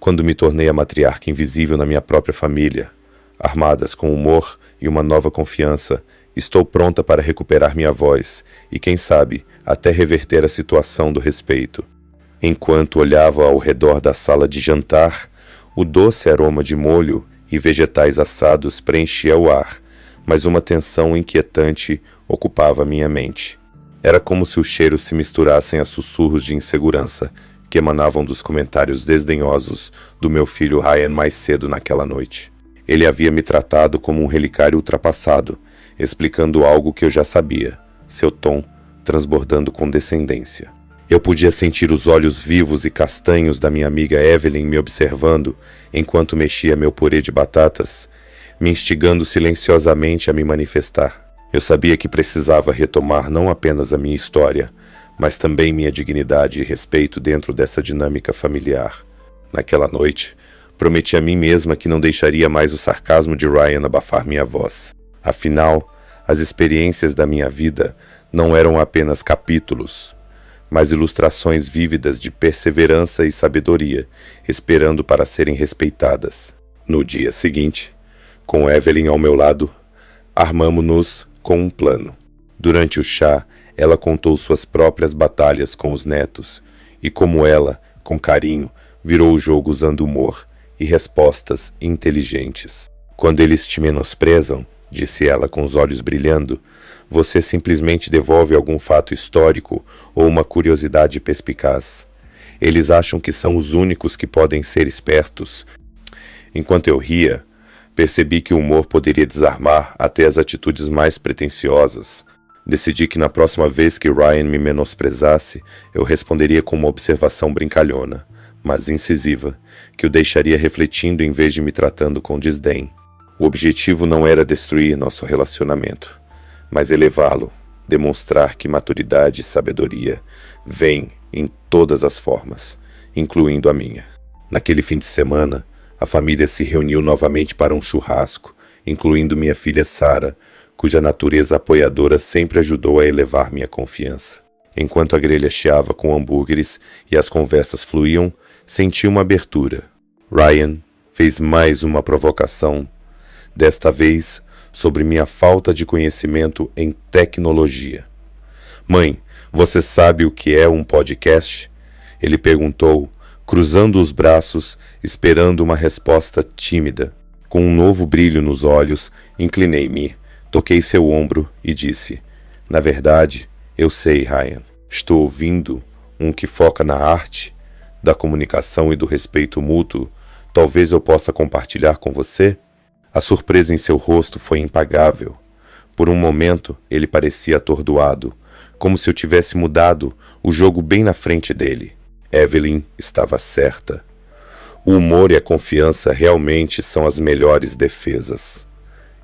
quando me tornei a matriarca invisível na minha própria família. Armadas com humor e uma nova confiança, estou pronta para recuperar minha voz e, quem sabe, até reverter a situação do respeito. Enquanto olhava ao redor da sala de jantar, o doce aroma de molho e vegetais assados preenchia o ar, mas uma tensão inquietante ocupava minha mente. Era como se os cheiros se misturassem a sussurros de insegurança que emanavam dos comentários desdenhosos do meu filho Ryan mais cedo naquela noite. Ele havia me tratado como um relicário ultrapassado, explicando algo que eu já sabia, seu tom transbordando condescendência. Eu podia sentir os olhos vivos e castanhos da minha amiga Evelyn me observando enquanto mexia meu purê de batatas, me instigando silenciosamente a me manifestar. Eu sabia que precisava retomar não apenas a minha história, mas também minha dignidade e respeito dentro dessa dinâmica familiar. Naquela noite, prometi a mim mesma que não deixaria mais o sarcasmo de Ryan abafar minha voz. Afinal, as experiências da minha vida não eram apenas capítulos, mas ilustrações vívidas de perseverança e sabedoria, esperando para serem respeitadas. No dia seguinte, com Evelyn ao meu lado, armamo-nos com um plano. Durante o chá, ela contou suas próprias batalhas com os netos, e como ela, com carinho, virou o jogo usando humor e respostas inteligentes. Quando eles te menosprezam, disse ela com os olhos brilhando, você simplesmente devolve algum fato histórico ou uma curiosidade perspicaz. Eles acham que são os únicos que podem ser espertos. Enquanto eu ria, percebi que o humor poderia desarmar até as atitudes mais pretensiosas. Decidi que na próxima vez que Ryan me menosprezasse, eu responderia com uma observação brincalhona, mas incisiva, que o deixaria refletindo em vez de me tratando com desdém. O objetivo não era destruir nosso relacionamento, mas elevá-lo, demonstrar que maturidade e sabedoria vêm em todas as formas, incluindo a minha. Naquele fim de semana, a família se reuniu novamente para um churrasco, incluindo minha filha Sarah, cuja natureza apoiadora sempre ajudou a elevar minha confiança. Enquanto a grelha chiava com hambúrgueres e as conversas fluíam, senti uma abertura. Ryan fez mais uma provocação, desta vez sobre minha falta de conhecimento em tecnologia. Mãe, você sabe o que é um podcast? Ele perguntou, cruzando os braços, esperando uma resposta tímida. Com um novo brilho nos olhos, inclinei-me, toquei seu ombro e disse, na verdade, eu sei, Ryan. Estou ouvindo um que foca na arte, da comunicação e do respeito mútuo. Talvez eu possa compartilhar com você? A surpresa em seu rosto foi impagável. Por um momento, ele parecia atordoado, como se eu tivesse mudado o jogo bem na frente dele. Evelyn estava certa. O humor e a confiança realmente são as melhores defesas.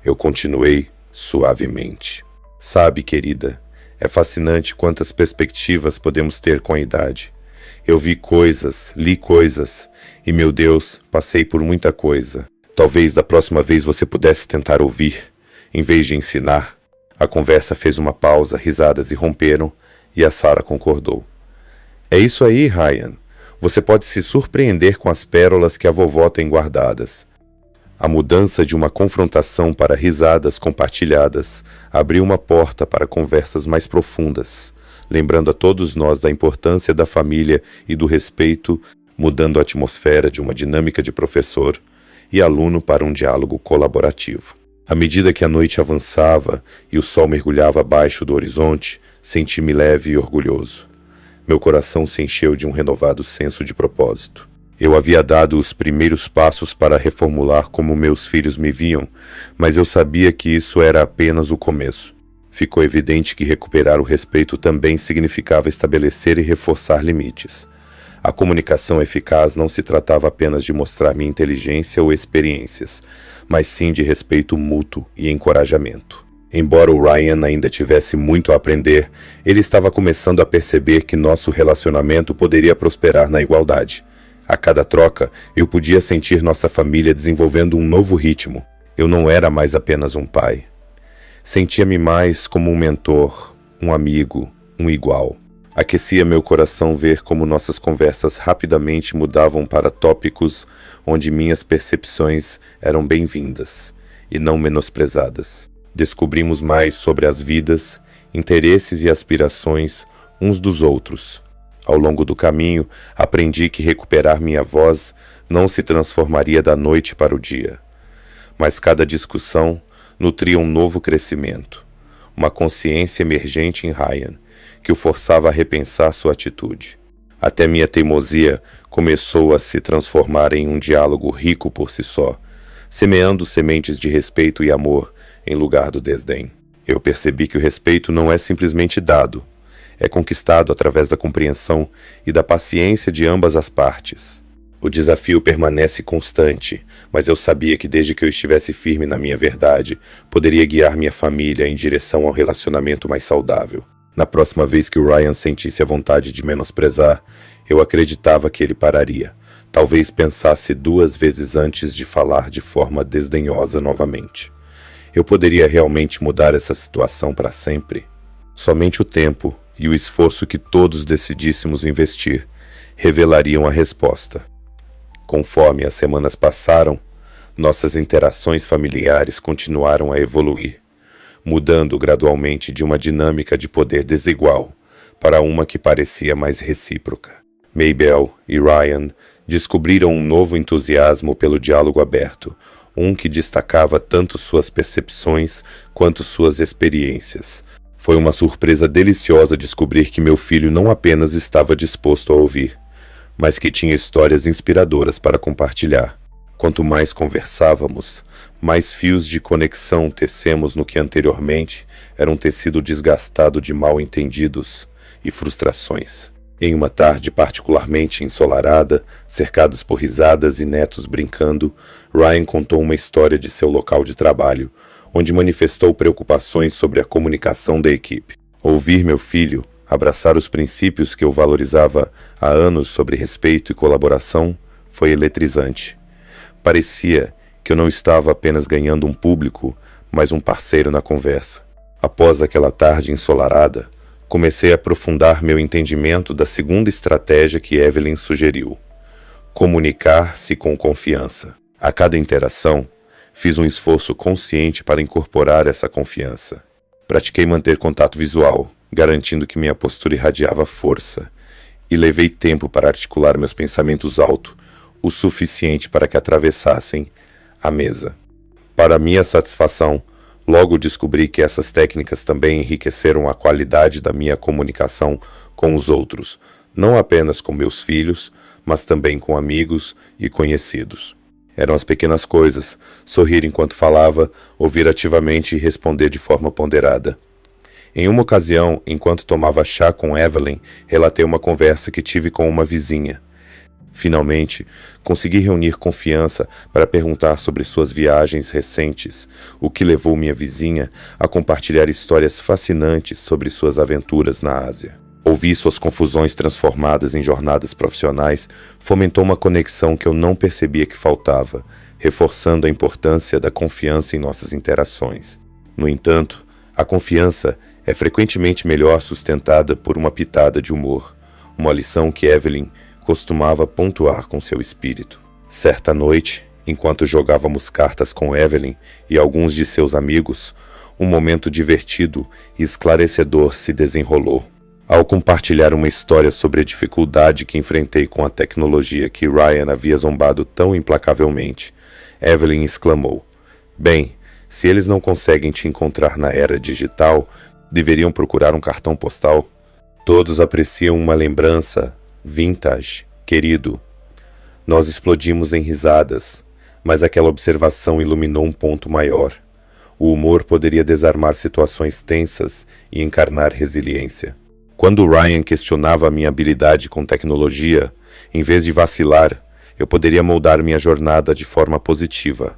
Eu continuei suavemente. Sabe, querida, é fascinante quantas perspectivas podemos ter com a idade. Eu vi coisas, li coisas, e, meu Deus, passei por muita coisa. Talvez da próxima vez você pudesse tentar ouvir, em vez de ensinar. A conversa fez uma pausa, risadas irromperam, e a Sarah concordou. É isso aí, Ryan. Você pode se surpreender com as pérolas que a vovó tem guardadas. A mudança de uma confrontação para risadas compartilhadas abriu uma porta para conversas mais profundas, lembrando a todos nós da importância da família e do respeito, mudando a atmosfera de uma dinâmica de professor e aluno para um diálogo colaborativo. À medida que a noite avançava e o sol mergulhava abaixo do horizonte, senti-me leve e orgulhoso. Meu coração se encheu de um renovado senso de propósito. Eu havia dado os primeiros passos para reformular como meus filhos me viam, mas eu sabia que isso era apenas o começo. Ficou evidente que recuperar o respeito também significava estabelecer e reforçar limites. A comunicação eficaz não se tratava apenas de mostrar minha inteligência ou experiências, mas sim de respeito mútuo e encorajamento. Embora o Ryan ainda tivesse muito a aprender, ele estava começando a perceber que nosso relacionamento poderia prosperar na igualdade. A cada troca, eu podia sentir nossa família desenvolvendo um novo ritmo. Eu não era mais apenas um pai. Sentia-me mais como um mentor, um amigo, um igual. Aquecia meu coração ver como nossas conversas rapidamente mudavam para tópicos onde minhas percepções eram bem-vindas e não menosprezadas. Descobrimos mais sobre as vidas, interesses e aspirações uns dos outros. Ao longo do caminho, aprendi que recuperar minha voz não se transformaria da noite para o dia. Mas cada discussão nutria um novo crescimento, uma consciência emergente em Ryan, que o forçava a repensar sua atitude. Até minha teimosia começou a se transformar em um diálogo rico por si só, semeando sementes de respeito e amor em lugar do desdém. Eu percebi que o respeito não é simplesmente dado, é conquistado através da compreensão e da paciência de ambas as partes. O desafio permanece constante, mas eu sabia que desde que eu estivesse firme na minha verdade, poderia guiar minha família em direção ao relacionamento mais saudável. Na próxima vez que o Ryan sentisse a vontade de menosprezar, eu acreditava que ele pararia. Talvez pensasse 2 vezes antes de falar de forma desdenhosa novamente. Eu poderia realmente mudar essa situação para sempre? Somente o tempo e o esforço que todos decidíssemos investir revelariam a resposta. Conforme as semanas passaram, nossas interações familiares continuaram a evoluir, mudando gradualmente de uma dinâmica de poder desigual para uma que parecia mais recíproca. Mabel e Ryan descobriram um novo entusiasmo pelo diálogo aberto, um que destacava tanto suas percepções quanto suas experiências. Foi uma surpresa deliciosa descobrir que meu filho não apenas estava disposto a ouvir, mas que tinha histórias inspiradoras para compartilhar. Quanto mais conversávamos, mais fios de conexão tecemos no que anteriormente era um tecido desgastado de mal-entendidos e frustrações. Em uma tarde particularmente ensolarada, cercados por risadas e netos brincando, Ryan contou uma história de seu local de trabalho, onde manifestou preocupações sobre a comunicação da equipe. Ouvir meu filho abraçar os princípios que eu valorizava há anos sobre respeito e colaboração foi eletrizante. Parecia que eu não estava apenas ganhando um público, mas um parceiro na conversa. Após aquela tarde ensolarada, comecei a aprofundar meu entendimento da segunda estratégia que Evelyn sugeriu: comunicar-se com confiança. A cada interação, fiz um esforço consciente para incorporar essa confiança. Pratiquei manter contato visual, garantindo que minha postura irradiava força, e levei tempo para articular meus pensamentos alto, o suficiente para que atravessassem a mesa. Para minha satisfação, logo descobri que essas técnicas também enriqueceram a qualidade da minha comunicação com os outros, não apenas com meus filhos, mas também com amigos e conhecidos. Eram as pequenas coisas: sorrir enquanto falava, ouvir ativamente e responder de forma ponderada. Em uma ocasião, enquanto tomava chá com Evelyn, relatei uma conversa que tive com uma vizinha. Finalmente, consegui reunir confiança para perguntar sobre suas viagens recentes, o que levou minha vizinha a compartilhar histórias fascinantes sobre suas aventuras na Ásia. Ouvir suas confusões transformadas em jornadas profissionais fomentou uma conexão que eu não percebia que faltava, reforçando a importância da confiança em nossas interações. No entanto, a confiança é frequentemente melhor sustentada por uma pitada de humor, uma lição que Evelyn costumava pontuar com seu espírito. Certa noite, enquanto jogávamos cartas com Evelyn e alguns de seus amigos, um momento divertido e esclarecedor se desenrolou. Ao compartilhar uma história sobre a dificuldade que enfrentei com a tecnologia que Ryan havia zombado tão implacavelmente, Evelyn exclamou: "Bem, se eles não conseguem te encontrar na era digital, deveriam procurar um cartão postal." Todos apreciam uma lembrança vintage, querido. Nós explodimos em risadas, mas aquela observação iluminou um ponto maior. O humor poderia desarmar situações tensas e encarnar resiliência. Quando Ryan questionava a minha habilidade com tecnologia, em vez de vacilar, eu poderia moldar minha jornada de forma positiva.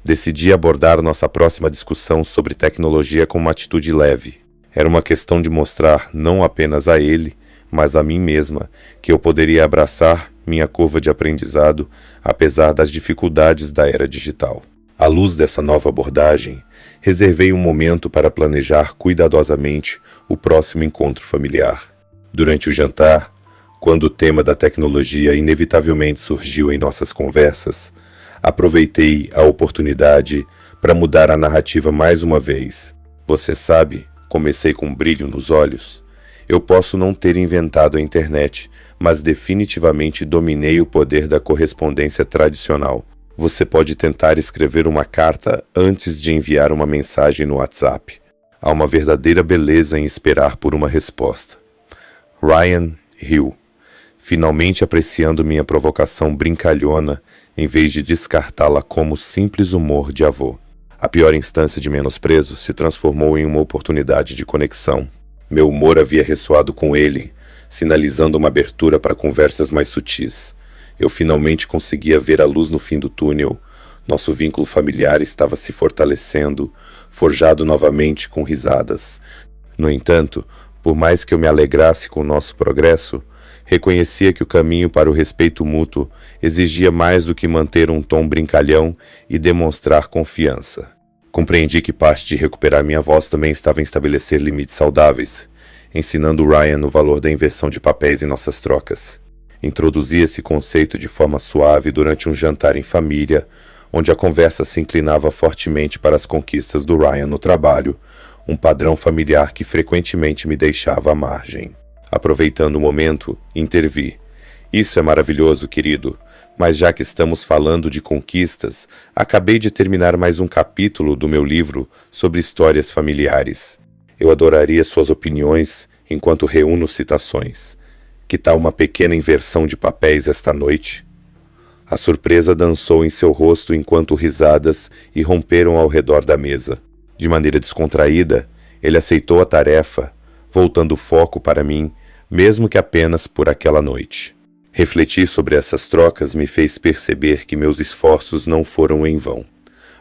Decidi abordar nossa próxima discussão sobre tecnologia com uma atitude leve. Era uma questão de mostrar não apenas a ele, mas a mim mesma, que eu poderia abraçar minha curva de aprendizado, apesar das dificuldades da era digital. À luz dessa nova abordagem, reservei um momento para planejar cuidadosamente o próximo encontro familiar. Durante o jantar, quando o tema da tecnologia inevitavelmente surgiu em nossas conversas, aproveitei a oportunidade para mudar a narrativa mais uma vez. Você sabe, comecei com um brilho nos olhos. Eu posso não ter inventado a internet, mas definitivamente dominei o poder da correspondência tradicional. Você pode tentar escrever uma carta antes de enviar uma mensagem no WhatsApp. Há uma verdadeira beleza em esperar por uma resposta. Ryan riu, finalmente apreciando minha provocação brincalhona, em vez de descartá-la como simples humor de avô. A pior instância de menosprezo se transformou em uma oportunidade de conexão. Meu humor havia ressoado com ele, sinalizando uma abertura para conversas mais sutis. Eu finalmente conseguia ver a luz no fim do túnel. Nosso vínculo familiar estava se fortalecendo, forjado novamente com risadas. No entanto, por mais que eu me alegrasse com o nosso progresso, reconhecia que o caminho para o respeito mútuo exigia mais do que manter um tom brincalhão e demonstrar confiança. Compreendi que parte de recuperar minha voz também estava em estabelecer limites saudáveis, ensinando Ryan o valor da inversão de papéis em nossas trocas. Introduzi esse conceito de forma suave durante um jantar em família, onde a conversa se inclinava fortemente para as conquistas do Ryan no trabalho, um padrão familiar que frequentemente me deixava à margem. Aproveitando o momento, intervi. Isso é maravilhoso, querido, mas já que estamos falando de conquistas, acabei de terminar mais um capítulo do meu livro sobre histórias familiares. Eu adoraria suas opiniões enquanto reúno citações. Que tal uma pequena inversão de papéis esta noite? A surpresa dançou em seu rosto enquanto risadas irromperam ao redor da mesa. De maneira descontraída, ele aceitou a tarefa, voltando o foco para mim, mesmo que apenas por aquela noite. Refletir sobre essas trocas me fez perceber que meus esforços não foram em vão.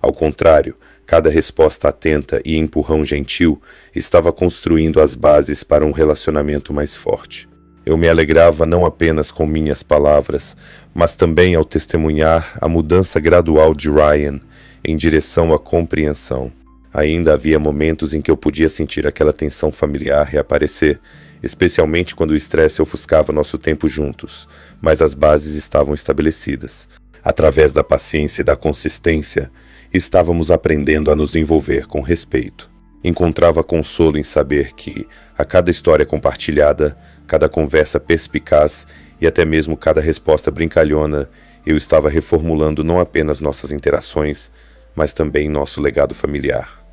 Ao contrário, cada resposta atenta e empurrão gentil estava construindo as bases para um relacionamento mais forte. Eu me alegrava não apenas com minhas palavras, mas também ao testemunhar a mudança gradual de Ryan em direção à compreensão. Ainda havia momentos em que eu podia sentir aquela tensão familiar reaparecer, especialmente quando o estresse ofuscava nosso tempo juntos, mas as bases estavam estabelecidas. Através da paciência e da consistência, estávamos aprendendo a nos envolver com respeito. Encontrava consolo em saber que, a cada história compartilhada, cada conversa perspicaz e até mesmo cada resposta brincalhona, eu estava reformulando não apenas nossas interações, mas também nosso legado familiar.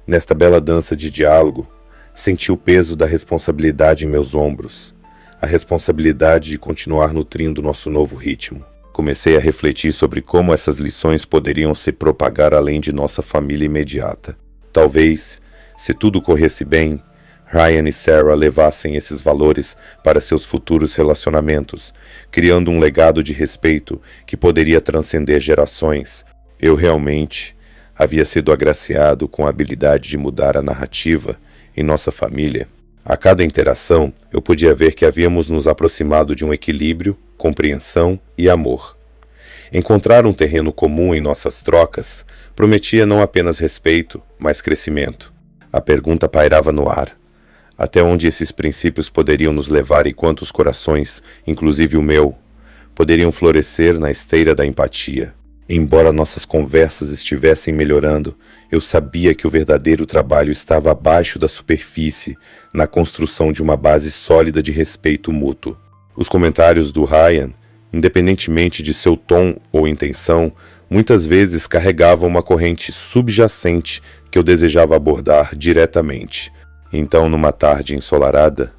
Nesta bela dança de diálogo, senti o peso da responsabilidade em meus ombros, a responsabilidade de continuar nutrindo nosso novo ritmo. Comecei a refletir sobre como essas lições poderiam se propagar além de nossa família imediata. Talvez, se tudo corresse bem, Ryan e Sarah levassem esses valores para seus futuros relacionamentos, criando um legado de respeito que poderia transcender gerações. Eu realmente havia sido agraciado com a habilidade de mudar a narrativa em nossa família. A cada interação, eu podia ver que havíamos nos aproximado de um equilíbrio, compreensão e amor. Encontrar um terreno comum em nossas trocas prometia não apenas respeito, mas crescimento. A pergunta pairava no ar. Até onde esses princípios poderiam nos levar e quantos corações, inclusive o meu, poderiam florescer na esteira da empatia? Embora nossas conversas estivessem melhorando, eu sabia que o verdadeiro trabalho estava abaixo da superfície, na construção de uma base sólida de respeito mútuo. Os comentários do Ryan, independentemente de seu tom ou intenção, muitas vezes carregavam uma corrente subjacente que eu desejava abordar diretamente. Então, numa tarde ensolarada,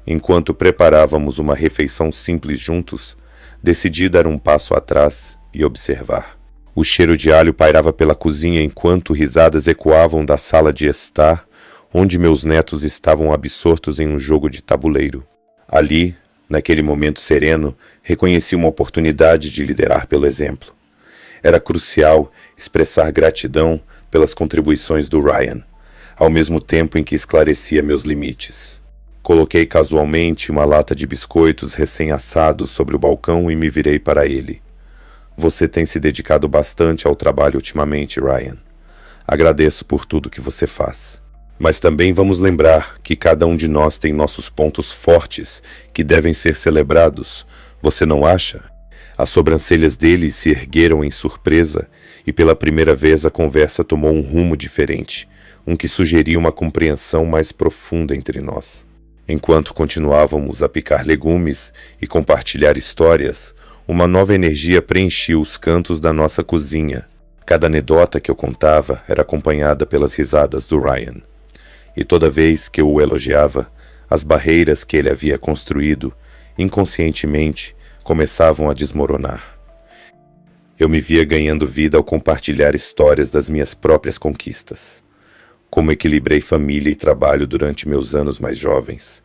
enquanto preparávamos uma refeição simples juntos, decidi dar um passo atrás e observar. O cheiro de alho pairava pela cozinha enquanto risadas ecoavam da sala de estar, onde meus netos estavam absortos em um jogo de tabuleiro. Ali, naquele momento sereno, reconheci uma oportunidade de liderar pelo exemplo. Era crucial expressar gratidão pelas contribuições do Ryan, ao mesmo tempo em que esclarecia meus limites. Coloquei casualmente uma lata de biscoitos recém-assados sobre o balcão e me virei para ele. Você tem se dedicado bastante ao trabalho ultimamente, Ryan. Agradeço por tudo que você faz. Mas também vamos lembrar que cada um de nós tem nossos pontos fortes que devem ser celebrados. Você não acha? As sobrancelhas dele se ergueram em surpresa e pela primeira vez a conversa tomou um rumo diferente, um que sugeria uma compreensão mais profunda entre nós. Enquanto continuávamos a picar legumes e compartilhar histórias, uma nova energia preenchia os cantos da nossa cozinha. Cada anedota que eu contava era acompanhada pelas risadas do Ryan. E toda vez que eu o elogiava, as barreiras que ele havia construído, inconscientemente, começavam a desmoronar. Eu me via ganhando vida ao compartilhar histórias das minhas próprias conquistas. Como equilibrei família e trabalho durante meus anos mais jovens.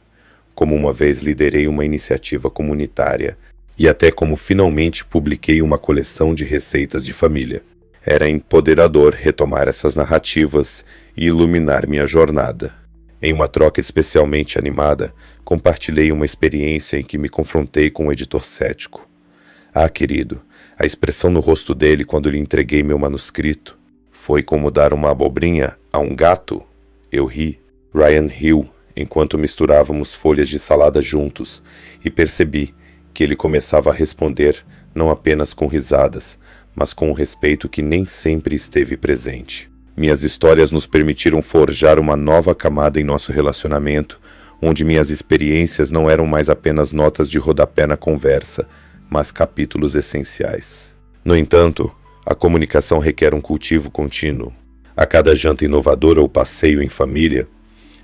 Como uma vez liderei uma iniciativa comunitária e até como finalmente publiquei uma coleção de receitas de família. Era empoderador retomar essas narrativas e iluminar minha jornada. Em uma troca especialmente animada, compartilhei uma experiência em que me confrontei com um editor cético. Ah, querido, a expressão no rosto dele quando lhe entreguei meu manuscrito foi como dar uma abobrinha a um gato. Eu ri. Ryan riu enquanto misturávamos folhas de salada juntos e percebi que ele começava a responder não apenas com risadas, mas com um respeito que nem sempre esteve presente. Minhas histórias nos permitiram forjar uma nova camada em nosso relacionamento, onde minhas experiências não eram mais apenas notas de rodapé na conversa, mas capítulos essenciais. No entanto, a comunicação requer um cultivo contínuo. A cada janta inovadora ou passeio em família,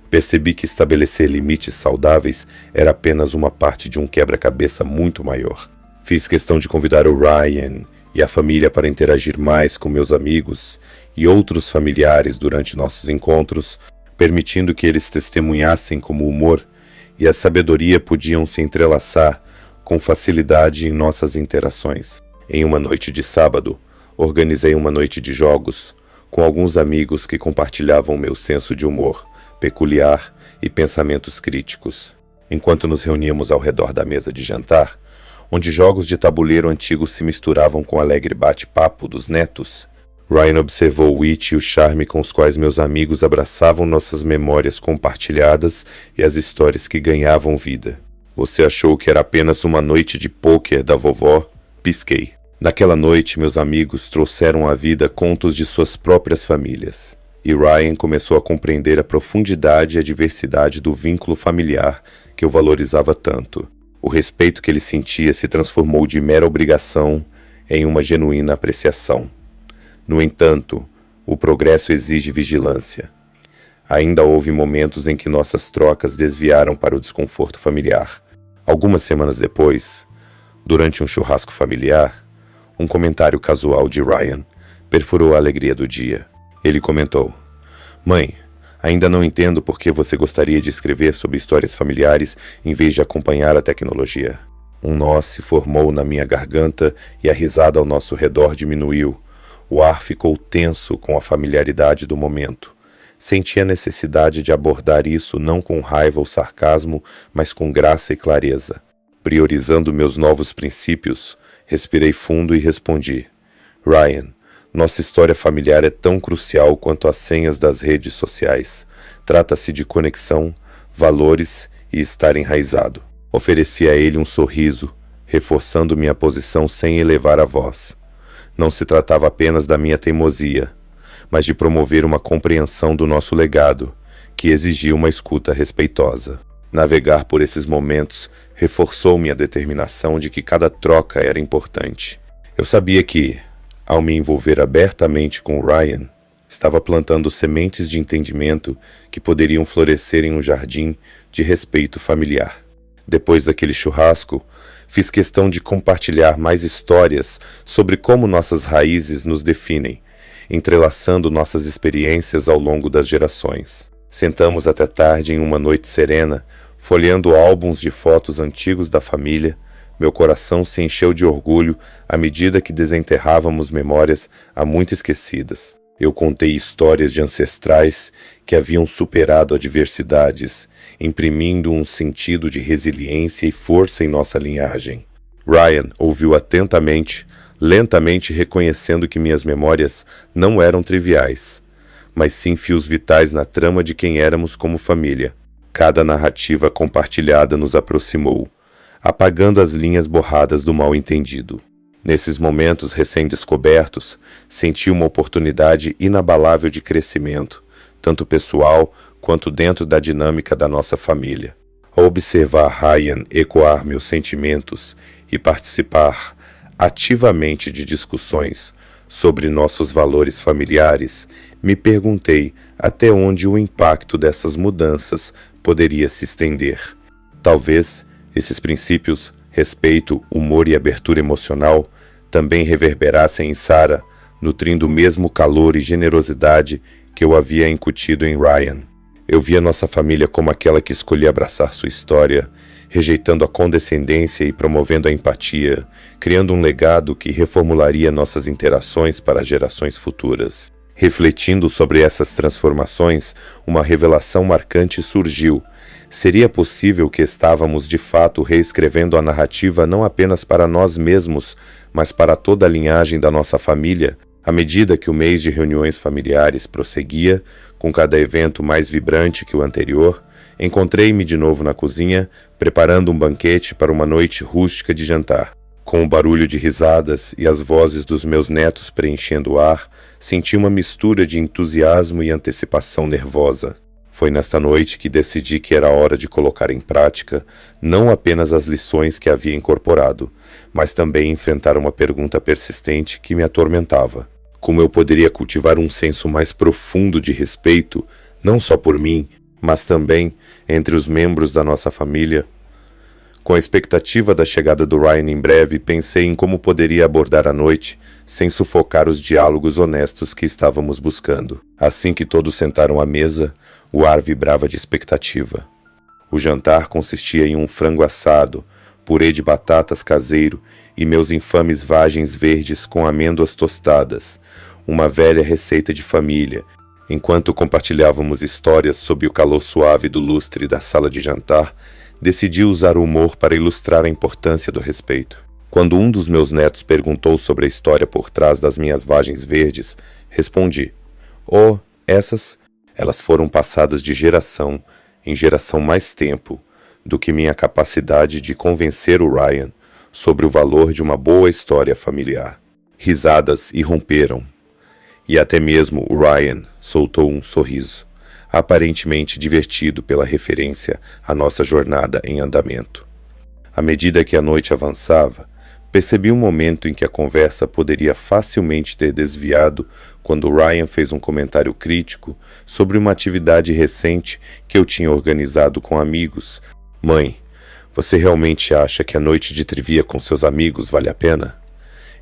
percebi que estabelecer limites saudáveis era apenas uma parte de um quebra-cabeça muito maior. Fiz questão de convidar o Ryan e a família para interagir mais com meus amigos e outros familiares durante nossos encontros, permitindo que eles testemunhassem como o humor e a sabedoria podiam se entrelaçar com facilidade em nossas interações. Em uma noite de sábado, organizei uma noite de jogos com alguns amigos que compartilhavam meu senso de humor peculiar e pensamentos críticos. Enquanto nos reuníamos ao redor da mesa de jantar, onde jogos de tabuleiro antigos se misturavam com o alegre bate-papo dos netos, Ryan observou o wit e o charme com os quais meus amigos abraçavam nossas memórias compartilhadas e as histórias que ganhavam vida. Você achou que era apenas uma noite de pôquer da vovó? Pisquei. Naquela noite, meus amigos trouxeram à vida contos de suas próprias famílias. E Ryan começou a compreender a profundidade e a diversidade do vínculo familiar que eu valorizava tanto. O respeito que ele sentia se transformou de mera obrigação em uma genuína apreciação. No entanto, o progresso exige vigilância. Ainda houve momentos em que nossas trocas desviaram para o desconforto familiar. Algumas semanas depois, durante um churrasco familiar, um comentário casual de Ryan perfurou a alegria do dia. Ele comentou: "Mãe, ainda não entendo por que você gostaria de escrever sobre histórias familiares em vez de acompanhar a tecnologia." Um nó se formou na minha garganta e a risada ao nosso redor diminuiu. O ar ficou tenso com a familiaridade do momento. Senti a necessidade de abordar isso não com raiva ou sarcasmo, mas com graça e clareza. Priorizando meus novos princípios, respirei fundo e respondi: "Ryan, nossa história familiar é tão crucial quanto as senhas das redes sociais. Trata-se de conexão, valores e estar enraizado." Ofereci a ele um sorriso, reforçando minha posição sem elevar a voz. Não se tratava apenas da minha teimosia, mas de promover uma compreensão do nosso legado, que exigia uma escuta respeitosa. Navegar por esses momentos reforçou minha determinação de que cada troca era importante. Eu sabia que, ao me envolver abertamente com Ryan, estava plantando sementes de entendimento que poderiam florescer em um jardim de respeito familiar. Depois daquele churrasco, fiz questão de compartilhar mais histórias sobre como nossas raízes nos definem, entrelaçando nossas experiências ao longo das gerações. Sentamos até tarde em uma noite serena, folheando álbuns de fotos antigos da família. Meu coração se encheu de orgulho à medida que desenterrávamos memórias há muito esquecidas. Eu contei histórias de ancestrais que haviam superado adversidades, imprimindo um sentido de resiliência e força em nossa linhagem. Ryan ouviu atentamente, lentamente reconhecendo que minhas memórias não eram triviais, mas sim fios vitais na trama de quem éramos como família. Cada narrativa compartilhada nos aproximou, apagando as linhas borradas do mal-entendido. Nesses momentos recém-descobertos, senti uma oportunidade inabalável de crescimento, tanto pessoal quanto dentro da dinâmica da nossa família. Ao observar Ryan ecoar meus sentimentos e participar ativamente de discussões sobre nossos valores familiares, me perguntei até onde o impacto dessas mudanças poderia se estender. Talvez esses princípios, respeito, humor e abertura emocional, também reverberassem em Sarah, nutrindo o mesmo calor e generosidade que eu havia incutido em Ryan. Eu via nossa família como aquela que escolhia abraçar sua história, rejeitando a condescendência e promovendo a empatia, criando um legado que reformularia nossas interações para gerações futuras. Refletindo sobre essas transformações, uma revelação marcante surgiu. Seria possível que estávamos de fato reescrevendo a narrativa não apenas para nós mesmos, mas para toda a linhagem da nossa família? À medida que o mês de reuniões familiares prosseguia, com cada evento mais vibrante que o anterior, encontrei-me de novo na cozinha, preparando um banquete para uma noite rústica de jantar. Com o barulho de risadas e as vozes dos meus netos preenchendo o ar, senti uma mistura de entusiasmo e antecipação nervosa. Foi nesta noite que decidi que era hora de colocar em prática não apenas as lições que havia incorporado, mas também enfrentar uma pergunta persistente que me atormentava. Como eu poderia cultivar um senso mais profundo de respeito, não só por mim, mas também entre os membros da nossa família? Com a expectativa da chegada do Ryan em breve, pensei em como poderia abordar a noite sem sufocar os diálogos honestos que estávamos buscando. Assim que todos sentaram à mesa, o ar vibrava de expectativa. O jantar consistia em um frango assado, purê de batatas caseiro e meus infames vagens verdes com amêndoas tostadas, uma velha receita de família. Enquanto compartilhávamos histórias sob o calor suave do lustre da sala de jantar, decidi usar o humor para ilustrar a importância do respeito. Quando um dos meus netos perguntou sobre a história por trás das minhas vagens verdes, respondi: "Oh, elas foram passadas de geração em geração mais tempo do que minha capacidade de convencer o Ryan sobre o valor de uma boa história familiar." Risadas irromperam, e até mesmo o Ryan soltou um sorriso, aparentemente divertido pela referência à nossa jornada em andamento. À medida que a noite avançava, percebi um momento em que a conversa poderia facilmente ter desviado quando Ryan fez um comentário crítico sobre uma atividade recente que eu tinha organizado com amigos. "Mãe, você realmente acha que a noite de trivia com seus amigos vale a pena?"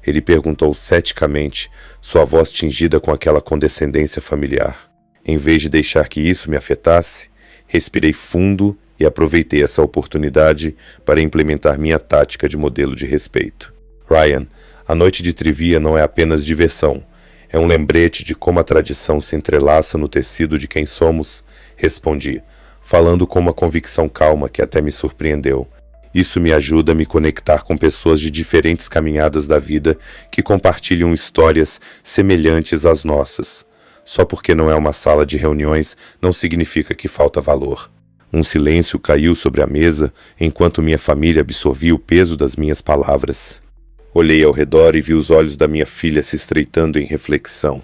Ele perguntou ceticamente, sua voz tingida com aquela condescendência familiar. Em vez de deixar que isso me afetasse, respirei fundo e aproveitei essa oportunidade para implementar minha tática de modelo de respeito. "Ryan, a noite de trivia não é apenas diversão. É um lembrete de como a tradição se entrelaça no tecido de quem somos", respondi, falando com uma convicção calma que até me surpreendeu. "Isso me ajuda a me conectar com pessoas de diferentes caminhadas da vida que compartilham histórias semelhantes às nossas. Só porque não é uma sala de reuniões não significa que falta valor." Um silêncio caiu sobre a mesa enquanto minha família absorvia o peso das minhas palavras. Olhei ao redor e vi os olhos da minha filha se estreitando em reflexão,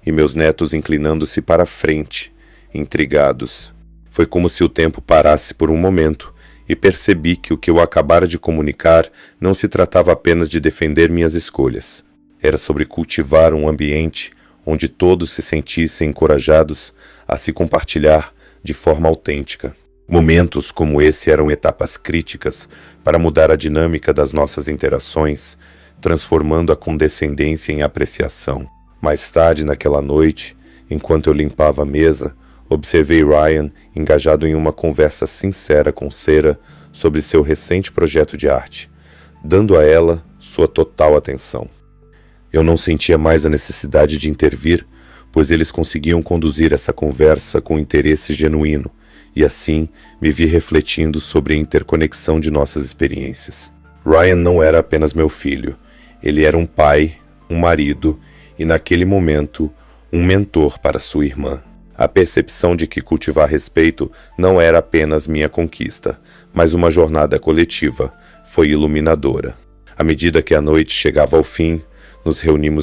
e meus netos inclinando-se para a frente, intrigados. Foi como se o tempo parasse por um momento, e percebi que o que eu acabara de comunicar não se tratava apenas de defender minhas escolhas. Era sobre cultivar um ambiente onde todos se sentissem encorajados a se compartilhar de forma autêntica. Momentos como esse eram etapas críticas para mudar a dinâmica das nossas interações, transformando a condescendência em apreciação. Mais tarde naquela noite, enquanto eu limpava a mesa, observei Ryan engajado em uma conversa sincera com Sarah sobre seu recente projeto de arte, dando a ela sua total atenção. Eu não sentia mais a necessidade de intervir, pois eles conseguiam conduzir essa conversa com interesse genuíno, e assim me vi refletindo sobre a interconexão de nossas experiências. Ryan não era apenas meu filho, ele era um pai, um marido e, naquele momento, um mentor para sua irmã. A percepção de que cultivar respeito não era apenas minha conquista, mas uma jornada coletiva, foi iluminadora. À medida que a noite chegava ao fim, nos reunimos